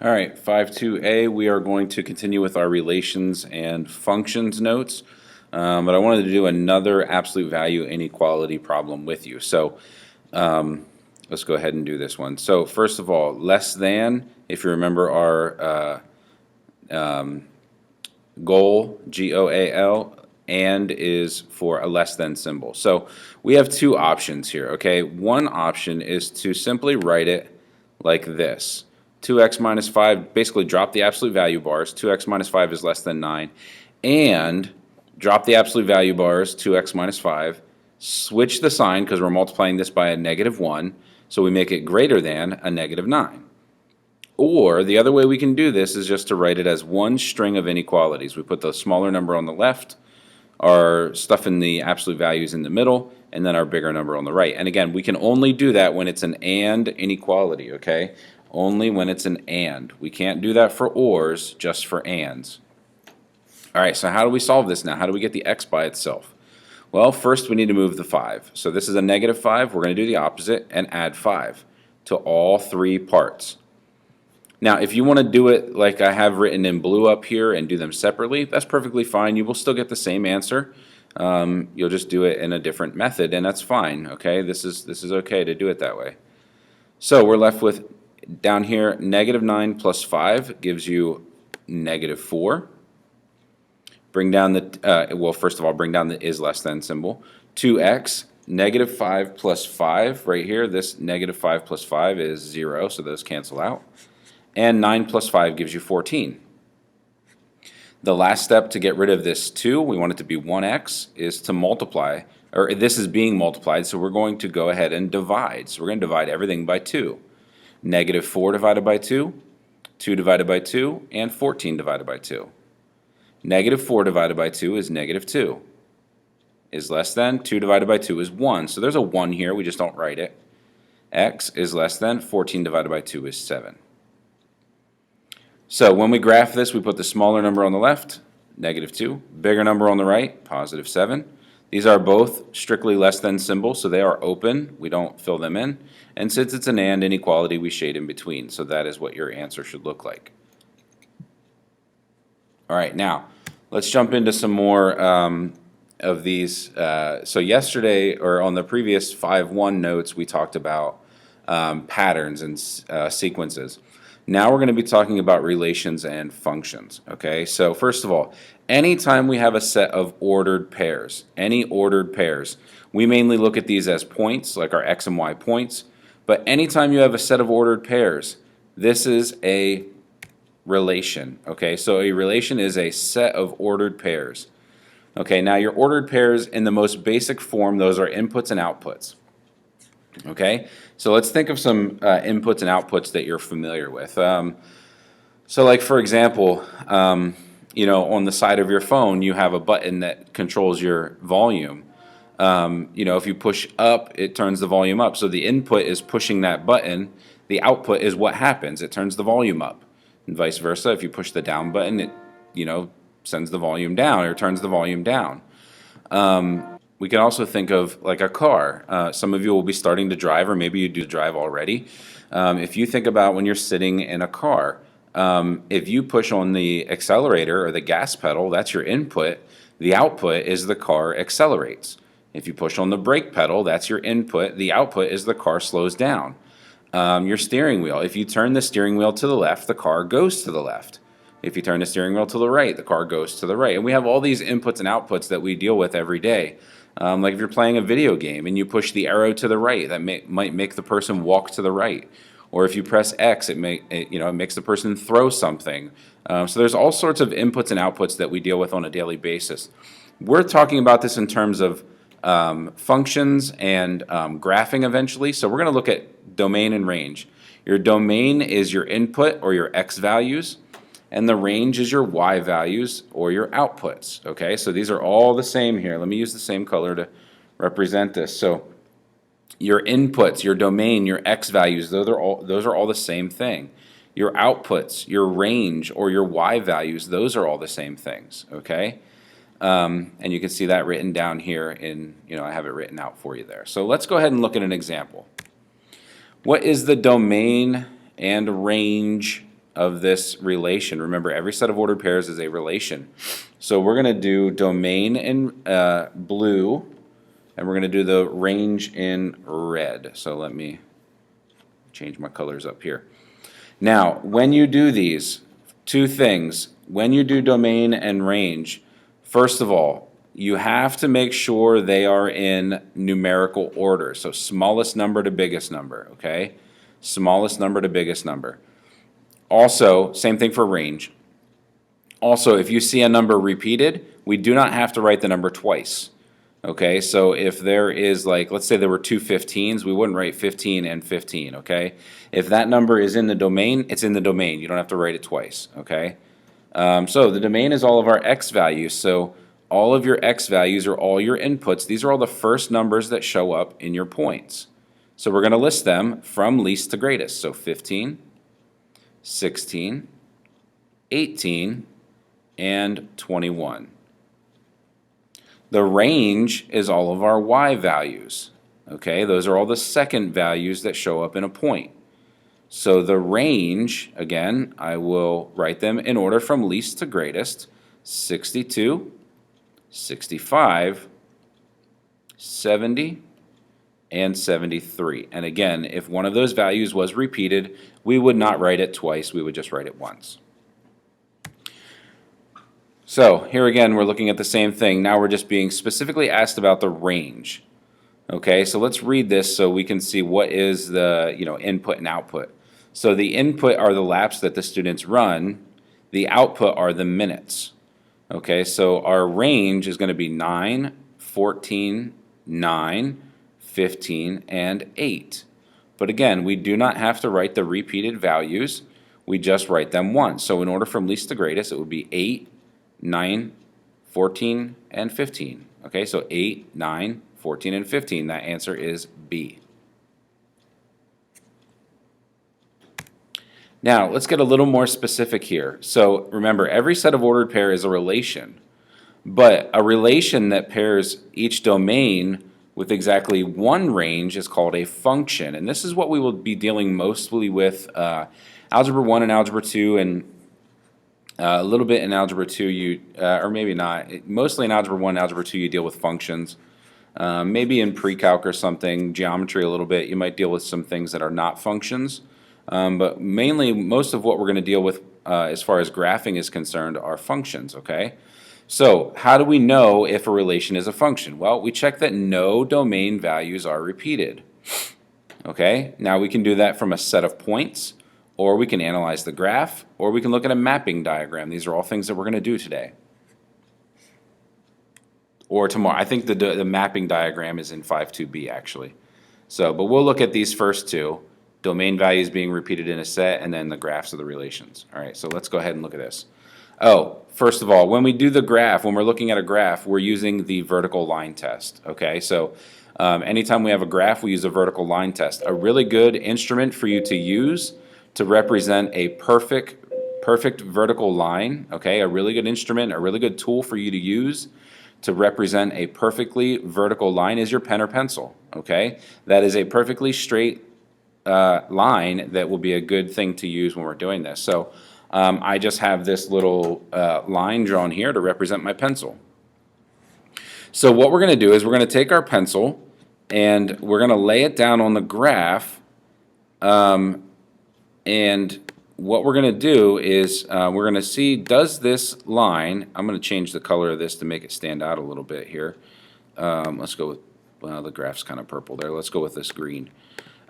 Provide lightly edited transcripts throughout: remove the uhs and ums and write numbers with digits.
All right, 5.2a, we are going to continue with our relations and functions notes, but I wanted to do another absolute value inequality problem with you. So let's go ahead and do this one. So first of all, less than, if you remember our goal, G-O-A-L, and is for a less than symbol. So we have two options here, okay? One option is to simply write it like this. 2x minus 5, basically drop the absolute value bars. 2x minus 5 is less than 9. And drop the absolute value bars, 2x minus 5. Switch the sign because we're multiplying this by a negative 1. So we make it greater than a negative 9. Or the other way we can do this is just to write it as one string of inequalities. We put the smaller number on the left, our stuff in the absolute values in the middle, and then our bigger number on the right. And again, we can only do that when it's an and inequality, okay? Only when it's an and. We can't do that for ors, just for ands. All right, so how do we solve this now? How do we get the x by itself? Well, first we need to move the 5. So this is a negative 5. We're going to do the opposite and add 5 to all three parts. Now, if you want to do it like I have written in blue up here and do them separately, that's perfectly fine. You will still get the same answer. You'll just do it in a different method, and that's fine. Okay, this is okay to do it that way. So we're left with down here negative 9 plus 5 gives you negative 4. Bring down the well, first of all, bring down the is less than symbol. 2x. Negative 5 plus 5 right here. This negative 5 plus 5 is 0, so those cancel out. And 9 plus 5 gives you 14. The last step to get rid of this 2, we want it to be 1x, is to multiply, or this is being multiplied, so we're going to go ahead and divide. So we're going to divide everything by 2. Negative 4 divided by 2, 2 divided by 2, and 14 divided by 2. Negative 4 divided by 2 is negative 2. Is less than, 2 divided by 2 is 1. So there's a 1 here, we just don't write it. X is less than, 14 divided by 2 is 7. So when we graph this, we put the smaller number on the left, negative 2, bigger number on the right, positive 7. These are both strictly less than symbols, so they are open. We don't fill them in. And since it's an and inequality, we shade in between. So that is what your answer should look like. All right, now let's jump into some more of these. So yesterday, or on the previous 5.1 notes, we talked about patterns and sequences. Now we're going to be talking about relations and functions, okay? So first of all, anytime we have a set of ordered pairs, any ordered pairs, we mainly look at these as points, like our x and y points, but anytime you have a set of ordered pairs, this is a relation, okay? So a relation is a set of ordered pairs. Okay, now your ordered pairs in the most basic form, those are inputs and outputs. Okay, so let's think of some inputs and outputs that you're familiar with. So like for example, you know, on the side of your phone you have a button that controls your volume. You know, if you push up, it turns the volume up. So the input is pushing that button. The output is what happens. It turns the volume up. And vice versa, if you push the down button, it, you know, sends the volume down or turns the volume down. We can also think of like a car. Some of you will be starting to drive, or maybe you do drive already. If you think about when you're sitting in a car, if you push on the accelerator or the gas pedal, that's your input. The output is the car accelerates. If you push on the brake pedal, that's your input. The output is the car slows down. Your steering wheel, if you turn the steering wheel to the left, the car goes to the left. If you turn the steering wheel to the right, the car goes to the right. And we have all these inputs and outputs that we deal with every day. Like if you're playing a video game and you push the arrow to the right, that might make the person walk to the right. Or if you press X, it makes the person throw something. So there's all sorts of inputs and outputs that we deal with on a daily basis. We're talking about this in terms of functions and graphing eventually. So we're going to look at domain and range. Your domain is your input or your X values, and the range is your y values or your outputs. Okay, so these are all the same here. Let me use the same color to represent this. So your inputs, your domain, your x values, those are all the same thing. Your outputs, your range or your y values, those are all the same things. Okay, and you can see that written down here in, I have it written out for you there. So let's go ahead and look at an example. What is the domain and range of this relation. Remember, every set of ordered pairs is a relation. So we're going to do domain in blue, and we're going to do the range in red. So let me change my colors up here. Now, when you do these, two things. When you do domain and range, first of all, you have to make sure they are in numerical order. So smallest number to biggest number, okay? Smallest number to biggest number. Also, same thing for range. Also, if you see a number repeated, we do not have to write the number twice. Okay, so if there is, like, let's say there were two 15s, we wouldn't write 15 and 15, okay? If that number is in the domain, it's in the domain. You don't have to write it twice, okay? So the domain is all of our x values. So all of your x values are all your inputs. These are all the first numbers that show up in your points. So we're going to list them from least to greatest. So 15, 16, 18, and 21. The range is all of our y values. Okay, those are all the second values that show up in a point. So the range, again, I will write them in order from least to greatest: 62, 65, 70, and 73. And again, if one of those values was repeated, we would not write it twice, we would just write it once. So here again, we're looking at the same thing. Now we're just being specifically asked about the range. Okay, so let's read this so we can see what is the input and output. So the input are the laps that the students run. The output are the minutes. Okay, so our range is going to be 9, 14, 9, 15, and 8. But again, we do not have to write the repeated values. We just write them once. So in order from least to greatest, it would be 8, 9, 14, and 15. Okay, so 8, 9, 14, and 15. That answer is B. Now, let's get a little more specific here. So remember, every set of ordered pair is a relation, but a relation that pairs each domain with exactly one range is called a function. And this is what we will be dealing mostly with Algebra 1 and Algebra 2, and a little bit in Algebra 2, or maybe not. Mostly in Algebra 1 and Algebra 2, you deal with functions. Maybe in pre-calc or something, geometry a little bit, you might deal with some things that are not functions. But mainly, most of what we're going to deal with as far as graphing is concerned are functions, okay? So how do we know if a relation is a function? Well, we check that no domain values are repeated. Okay, now we can do that from a set of points, or we can analyze the graph, or we can look at a mapping diagram. These are all things that we're going to do today. Or tomorrow. I think the mapping diagram is in 5.2b actually. So, but we'll look at these first two. Domain values being repeated in a set, and then the graphs of the relations. All right, so let's go ahead and look at this. Oh, first of all, when we do the graph, when we're looking at a graph, we're using the vertical line test. Okay, so anytime we have a graph, we use a vertical line test. A really good instrument for you to use to represent a perfect vertical line. Okay, a really good instrument, a really good tool for you to use to represent a perfectly vertical line is your pen or pencil. Okay, that is a perfectly straight line that will be a good thing to use when we're doing this. So I just have this little line drawn here to represent my pencil. So what we're going to do is we're going to take our pencil and we're going to lay it down on the graph, and what we're going to do is we're going to see, does this line, I'm going to change the color of this to make it stand out a little bit here. Let's go with, well, the graph's kind of purple there. Let's go with this green.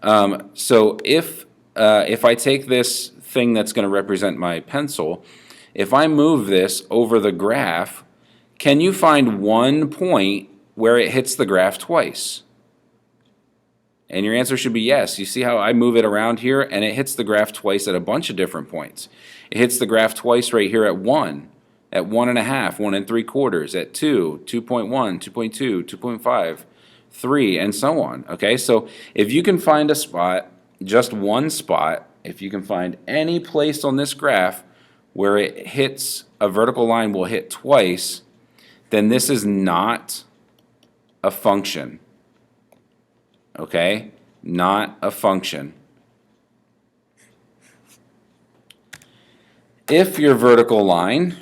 So if I take this thing that's going to represent my pencil, if I move this over the graph, can you find one point where it hits the graph twice? And your answer should be yes. You see how I move it around here, and it hits the graph twice at a bunch of different points. It hits the graph twice right here at 1, at 1.5, 1 3/4, at 2, 2.1, 2.2, 2.5. 3, and so on. Okay, so if you can find a spot, just one spot, if you can find any place on this graph where it hits, a vertical line will hit twice, then this is not a function. Okay, not a function. If your vertical line,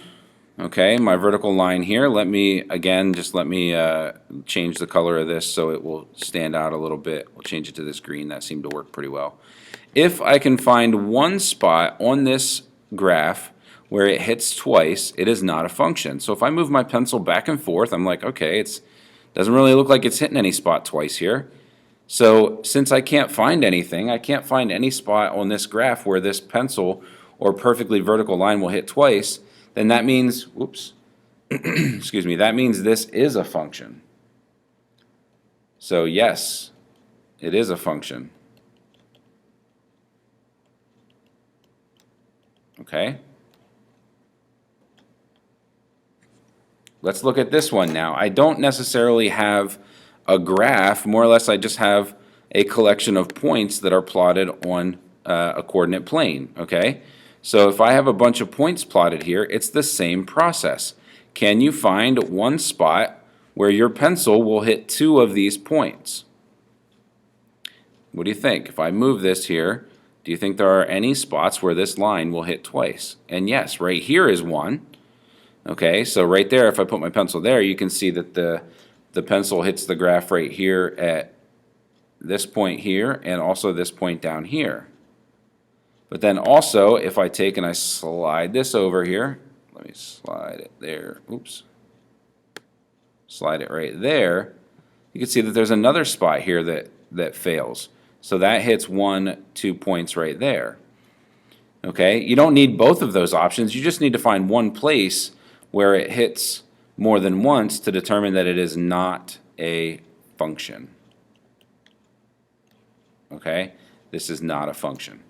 okay, my vertical line here, let me change the color of this so it will stand out a little bit. We'll change it to this green. That seemed to work pretty well. If I can find one spot on this graph where it hits twice, it is not a function. So if I move my pencil back and forth, I'm like, okay, it doesn't really look like it's hitting any spot twice here. So since I can't find anything, I can't find any spot on this graph where this pencil or perfectly vertical line will hit twice, then that means, whoops, excuse me, that means this is a function. So yes, it is a function. Okay? Let's look at this one now. I don't necessarily have a graph, more or less I just have a collection of points that are plotted on a coordinate plane, okay? So if I have a bunch of points plotted here, it's the same process. Can you find one spot where your pencil will hit two of these points? What do you think? If I move this here, do you think there are any spots where this line will hit twice? And yes, right here is one. Okay, so right there, if I put my pencil there, you can see that the pencil hits the graph right here at this point here and also this point down here. But then also, if I take and I slide this over here, let me slide it there, oops, slide it right there, you can see that there's another spot here that fails. So that hits 1, 2 points right there. Okay, you don't need both of those options, you just need to find one place where it hits more than once to determine that it is not a function. Okay, this is not a function.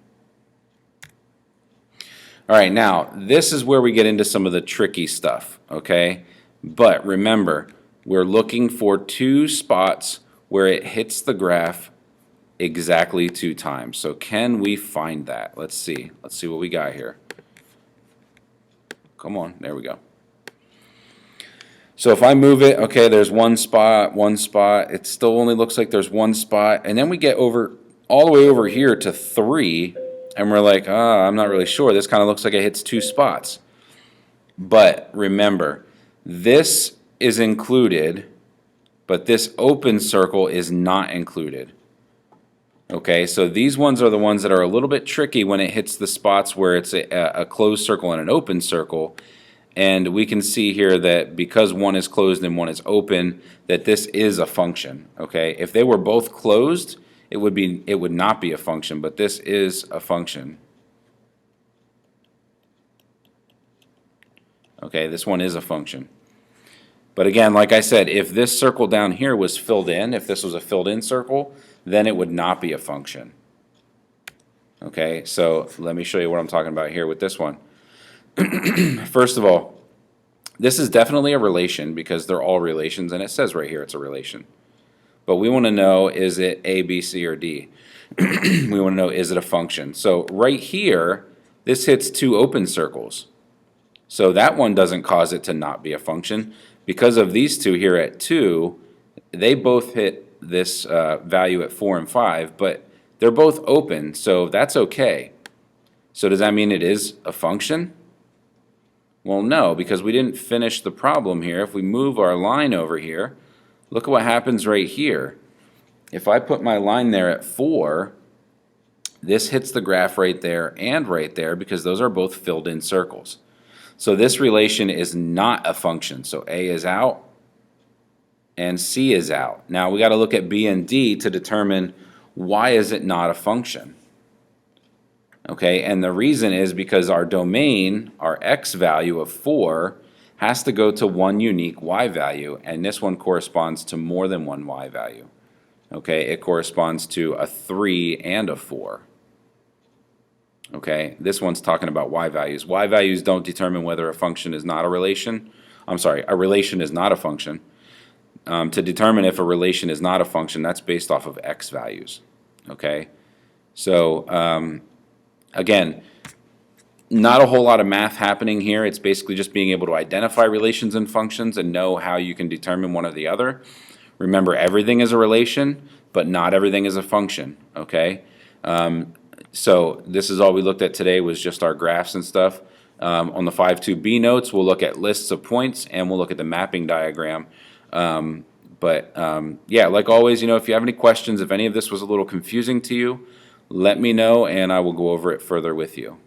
All right, now this is where we get into some of the tricky stuff, okay? But remember, we're looking for two spots where it hits the graph exactly 2 times. So can we find that? Let's see. Let's see what we got here. Come on, there we go. So if I move it, okay, there's one spot, it still only looks like there's one spot, and then we get over all the way over here to 3, and we're like, I'm not really sure. This kind of looks like it hits 2 spots. But remember, this is included, but this open circle is not included. Okay, so these ones are the ones that are a little bit tricky when it hits the spots where it's a closed circle and an open circle. And we can see here that because one is closed and one is open, that this is a function, okay? If they were both closed, it would not be a function, but this is a function. Okay, this one is a function. But again, like I said, if this circle down here was filled in, if this was a filled in circle, then it would not be a function. Okay, so let me show you what I'm talking about here with this one. First of all, this is definitely a relation because they're all relations, and it says right here it's a relation. But we want to know, is it A, B, C, or D? We want to know, is it a function? So right here, this hits 2 open circles. So that one doesn't cause it to not be a function. Because of these two here at 2, they both hit this value at 4 and 5, but they're both open, so that's okay. So does that mean it is a function? Well, no, because we didn't finish the problem here. If we move our line over here, look at what happens right here. If I put my line there at 4, this hits the graph right there and right there because those are both filled in circles. So this relation is not a function. So A is out and C is out. Now we got to look at B and D to determine why is it not a function. Okay, and the reason is because our domain, our x value of 4, has to go to one unique y value, and this one corresponds to more than one y value. Okay, it corresponds to a 3 and a 4. Okay, this one's talking about y values. Y values don't determine whether a function is not a relation. I'm sorry, a relation is not a function. To determine if a relation is not a function, that's based off of x values. Okay, so again, not a whole lot of math happening here. It's basically just being able to identify relations and functions and know how you can determine one or the other. Remember, everything is a relation, but not everything is a function, okay? So this is all we looked at today was just our graphs and stuff. On the 5.2b notes, we'll look at lists of points and we'll look at the mapping diagram. Yeah, like always, if you have any questions, if any of this was a little confusing to you, let me know and I will go over it further with you.